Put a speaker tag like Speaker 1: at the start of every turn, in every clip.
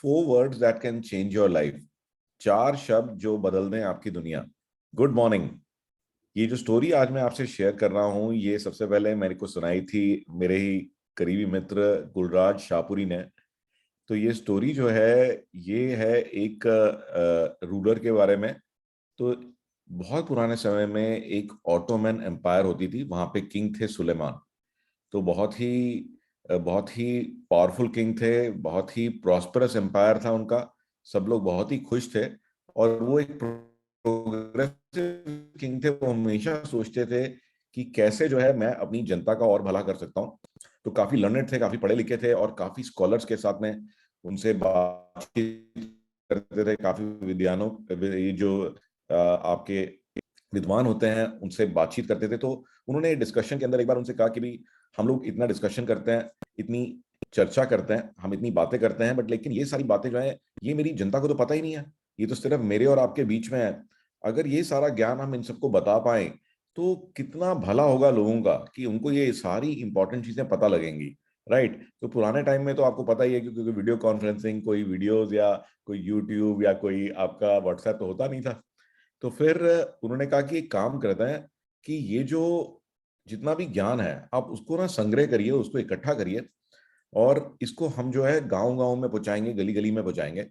Speaker 1: 4 words that can change your life। 4 शब्द जो बदल दें आपकी दुनिया। Good morning. ये जो स्टोरी आज मैं आपसे शेयर कर रहा हूँ, ये सबसे पहले मेरे को सुनाई थी मेरे ही करीबी मित्र गुलराज शाहपुरी ने। तो ये स्टोरी जो है, ये है एक रूलर के बारे में। तो बहुत पुराने समय में एक ऑटोमन एम्पायर होती थी, वहां पे किंग थे सुलेमान। तो बहुत ही पावरफुल किंग थे, बहुत ही प्रॉस्परस एम्पायर था उनका। सब लोग बहुत ही खुश थे। और वो एक प्रोग्रेसिव किंग थे। वो हमेशा सोचते थे कि कैसे जो है मैं अपनी जनता का और भला कर सकता हूँ। तो काफी लर्नेड थे, काफी पढ़े लिखे थे, और काफी स्कॉलर्स के साथ में उनसे बातचीत करते थे। काफी विद्वानों, ये जो आपके विद्वान होते हैं, उनसे बातचीत करते थे। तो उन्होंने डिस्कशन के अंदर एक बार उनसे कहा कि भाई, हम लोग इतना डिस्कशन करते हैं, इतनी चर्चा करते हैं, हम इतनी बातें करते हैं, बट लेकिन ये सारी बातें जो है, ये मेरी जनता को तो पता ही नहीं है। ये तो सिर्फ मेरे और आपके बीच में है। अगर ये सारा ज्ञान हम इन सबको बता पाए तो कितना भला होगा लोगों का, कि उनको ये सारी इंपॉर्टेंट चीजें पता लगेंगी। राइट। तो पुराने टाइम में तो आपको पता ही है, क्योंकि वीडियो कॉन्फ्रेंसिंग, कोई वीडियोस या कोई यूट्यूब या कोई आपका व्हाट्सएप तो होता नहीं था। तो फिर उन्होंने कहा कि एक काम करते हैं कि ये जो जितना भी ज्ञान है, आप उसको ना संग्रह करिए, उसको इकट्ठा करिए, और इसको हम जो है गांव गांव में पहुंचाएंगे, गली गली में पहुंचाएंगे।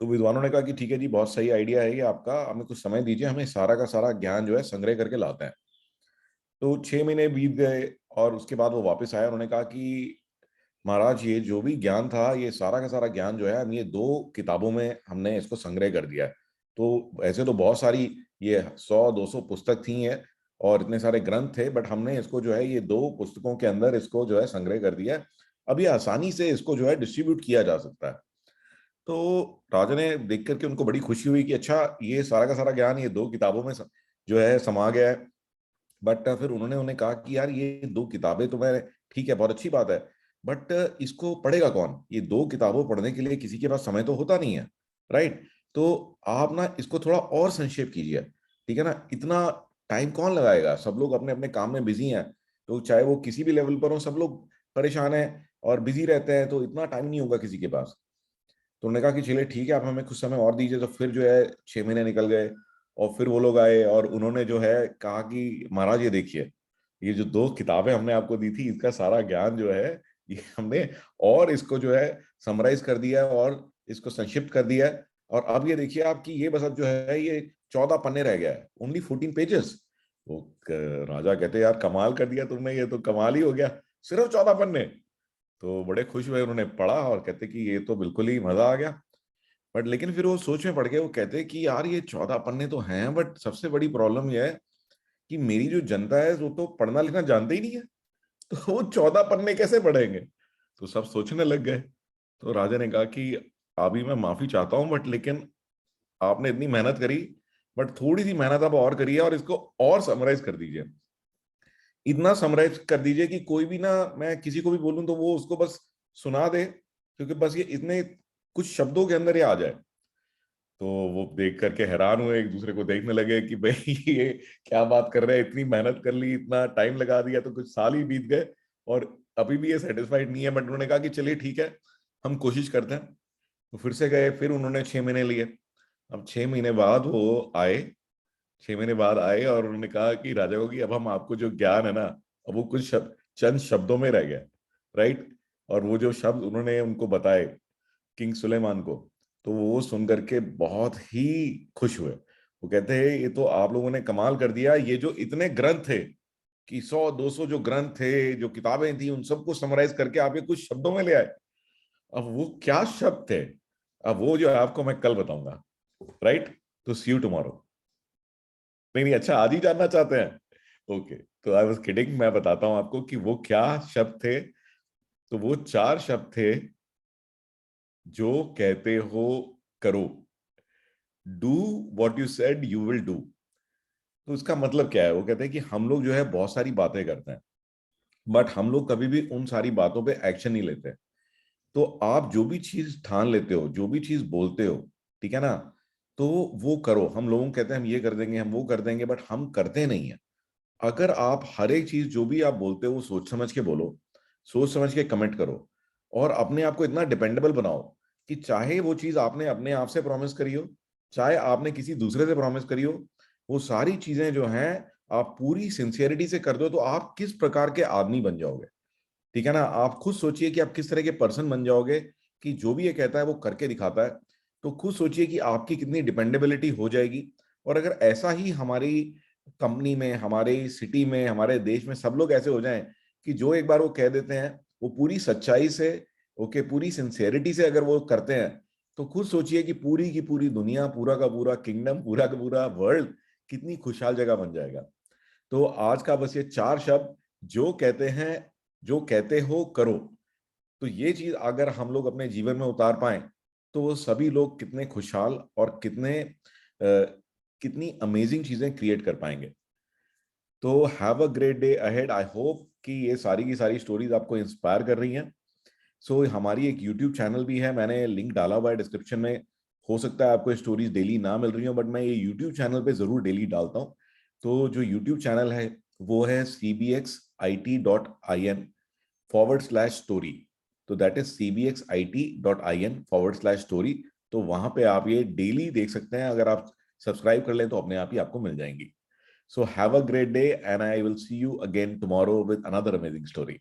Speaker 1: तो विद्वानों ने कहा कि ठीक है जी, बहुत सही आइडिया है ये आपका, हमें कुछ समय दीजिए, हमें सारा का सारा ज्ञान जो है संग्रह करके लाते हैं। तो 6 महीने बीत गए, और उसके बाद वो वापस आया। उन्होंने कहा कि महाराज, ये जो भी ज्ञान था, ये सारा का सारा ज्ञान जो है, हम ये 2 किताबों में हमने इसको संग्रह कर दिया है। तो ऐसे तो बहुत सारी, ये 100-200 पुस्तक थी है, और इतने सारे ग्रंथ थे, बट हमने इसको जो है ये 2 पुस्तकों के अंदर इसको जो है संग्रह कर दिया है। अब ये आसानी से इसको जो है डिस्ट्रीब्यूट किया जा सकता है। तो राजा ने देख करके, उनको बड़ी खुशी हुई कि अच्छा, ये सारा का सारा ज्ञान ये 2 किताबों में जो है समा गया है। बट फिर उन्होंने उन्हें कहा कि यार, ये 2 किताबें तो मैं, ठीक है, बहुत अच्छी बात है, बट इसको पढ़ेगा कौन? ये 2 किताबों पढ़ने के लिए किसी के पास समय तो होता नहीं है। राइट। तो आप ना इसको थोड़ा और संक्षेप कीजिए। ठीक है ना? इतना टाइम कौन लगाएगा? सब लोग अपने अपने काम में बिजी हैं। तो चाहे वो किसी भी लेवल पर हो, सब लोग परेशान हैं और बिजी रहते हैं, तो इतना टाइम नहीं होगा किसी के पास। तो उन्होंने कहा कि चलिए ठीक है, आप हमें कुछ समय और दीजिए। तो फिर जो है 6 महीने निकल गए, और फिर वो लोग आए, और उन्होंने जो है कहा कि महाराज, ये देखिए, ये जो 2 किताबें हमने आपको दी थी, इसका सारा ज्ञान जो है, ये हमने और इसको जो है समराइज कर दिया है, और इसको संक्षिप्त कर दिया है। और अब ये देखिए आपकी, ये बस अब जो है ये 14 पन्ने रह गया है, ओनली 14 पेजेस। वो राजा कहते, यार कमाल कर दिया तुमने, ये तो कमाल ही हो गया, सिर्फ 14 पन्ने। तो बड़े खुश हुए, उन्होंने पढ़ा और कहते कि ये तो बिल्कुल ही मजा आ गया। बट लेकिन फिर वो सोच में पड़ गए। वो कहते कि यार, ये 14 पन्ने तो हैं, बट सबसे बड़ी प्रॉब्लम यह है कि मेरी जो जनता है, वो तो पढ़ना लिखना जानते ही नहीं है। तो वो 14 पन्ने कैसे पढ़ेंगे? तो सब सोचने लग गए। तो राजा ने कहा कि अभी मैं माफी चाहता हूं, बट लेकिन आपने इतनी मेहनत करी, बट थोड़ी सी मेहनत आप और करिए, और इसको और समराइज कर दीजिए। इतना समराइज कर दीजिए कि कोई भी ना, मैं किसी को भी बोलूं तो वो उसको बस सुना दे, क्योंकि बस ये इतने कुछ शब्दों के अंदर ये आ जाए। तो वो देख करके हैरान हुए, एक दूसरे को देखने लगे कि भाई ये क्या बात कर रहे हैं, इतनी मेहनत कर ली, इतना टाइम लगा दिया, तो कुछ साल ही बीत गए, और अभी भी ये सेटिस्फाइड नहीं है। बट उन्होंने कहा कि चलिए ठीक है, हम कोशिश करते हैं। तो फिर से गए, फिर उन्होंने 6 महीने लिए। अब 6 महीने बाद वो आए। 6 महीने बाद आए, और उन्होंने कहा कि राजा को कि अब हम आपको जो ज्ञान है ना, अब वो कुछ चंद शब्दों में रह गया। राइट। और वो जो शब्द उन्होंने उनको बताए, किंग सुलेमान को, तो वो सुन करके बहुत ही खुश हुए। वो कहते हैं, ये तो आप लोगों ने कमाल कर दिया। ये जो इतने ग्रंथ थे, कि 100-200 जो ग्रंथ थे, जो किताबें थी, उन सबको समराइज करके आप ये कुछ शब्दों में ले आए। अब वो क्या शब्द थे, अब वो जो है आपको मैं कल बताऊंगा। राइट। तो सी यू टुमारो। नहीं नहीं, अच्छा, आज ही जानना चाहते हैं? ओके। तो आई वाज किडिंग, मैं बताता हूं आपको कि वो क्या शब्द थे। तो वो 4 शब्द थे, जो कहते हो करो। Do what you said you will do. तो उसका मतलब क्या है? वो कहते हैं कि हम लोग जो है बहुत सारी बातें करते हैं, बट हम लोग कभी भी उन सारी बातों पे एक्शन नहीं लेते। तो आप जो भी चीज ठान लेते हो, जो भी चीज बोलते हो, ठीक है ना, तो वो करो। हम लोगों को कहते हैं हम ये कर देंगे, हम वो कर देंगे, बट हम करते नहीं है। अगर आप हर एक चीज जो भी आप बोलते हो, वो सोच समझ के बोलो, सोच समझ के कमेंट करो, और अपने आप को इतना डिपेंडेबल बनाओ कि चाहे वो चीज आपने अपने आप से प्रॉमिस करी हो, चाहे आपने किसी दूसरे से प्रॉमिस करी हो, वो सारी चीजें जो हैं आप पूरी सिंसियरिटी से कर दो तो आप किस प्रकार के आदमी बन जाओगे। ठीक है ना, आप खुद सोचिए कि आप किस तरह के पर्सन बन जाओगे कि जो भी ये कहता है वो करके दिखाता है। तो खुद सोचिए कि आपकी कितनी डिपेंडेबिलिटी हो जाएगी। और अगर ऐसा ही हमारी कंपनी में, हमारे सिटी में, हमारे देश में सब लोग ऐसे हो जाएं कि जो एक बार वो कह देते हैं वो पूरी सच्चाई से, ओके, पूरी सिंसियरिटी से अगर वो करते हैं, तो खुद सोचिए कि पूरी की पूरी दुनिया, पूरा का पूरा किंगडम, पूरा का पूरा वर्ल्ड कितनी खुशहाल जगह बन जाएगा। तो आज का बस ये 4 शब्द, जो कहते हैं, जो कहते हो करो, तो ये चीज अगर हम लोग अपने जीवन में उतार पाए तो वो सभी लोग कितने खुशहाल और कितनी अमेजिंग चीजें क्रिएट कर पाएंगे। तो have a great day ahead. I hope कि ये सारी की सारी स्टोरीज आपको इंस्पायर कर रही हैं। सो हमारी एक यूट्यूब चैनल भी है, मैंने लिंक डाला हुआ है डिस्क्रिप्शन में। हो सकता है आपको स्टोरीज डेली ना मिल रही हो, बट मैं ये यूट्यूब चैनल पे जरूर डेली डालता हूँ। तो जो यूट्यूब चैनल है वो है cbxit.in/story। तो दैट इज cbxit.in/story। तो वहां पे आप ये डेली देख सकते हैं, अगर आप सब्सक्राइब कर लें तो अपने आप ही आपको मिल जाएंगी। So have a great day and I will see you again tomorrow with another amazing story.